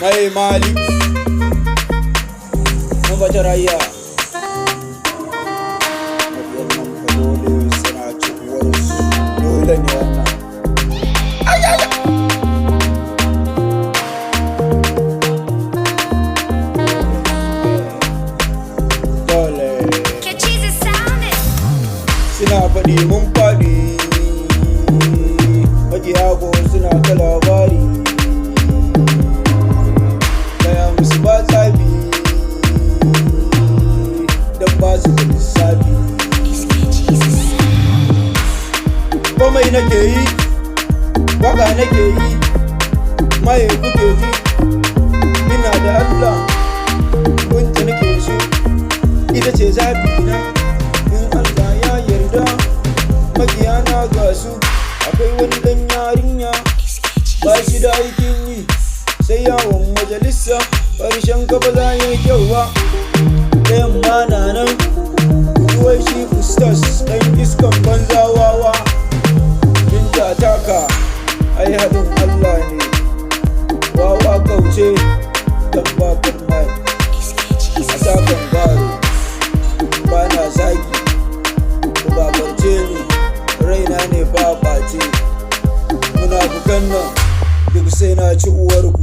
mai mali mun bata rayya wannan fa dole suna ci uwarsu dole ne wannan suna faɗi mun faɗi makiyago suna ta labari gaya musu ba tsafi don ba su da lissafi komai nake yi waka nake yi maye kuke ji ina da Allah wanda nake so ita ce zafi na in Allah ya yarda makiyana ga su akwai wani dan yarinya ba shi da aikin yi sai yawon majalisa ƙarshen gaba za yi kyau ba da yamma na nan wai shi fustas ɗan iskan banzawawa in ta taka ai haɗin Allah ne wawa kauce dan bakan mai a sakan garo ba na zagi ku babarce ni raina ne ba ɓace muna bukan nan duk sai na ci uwarku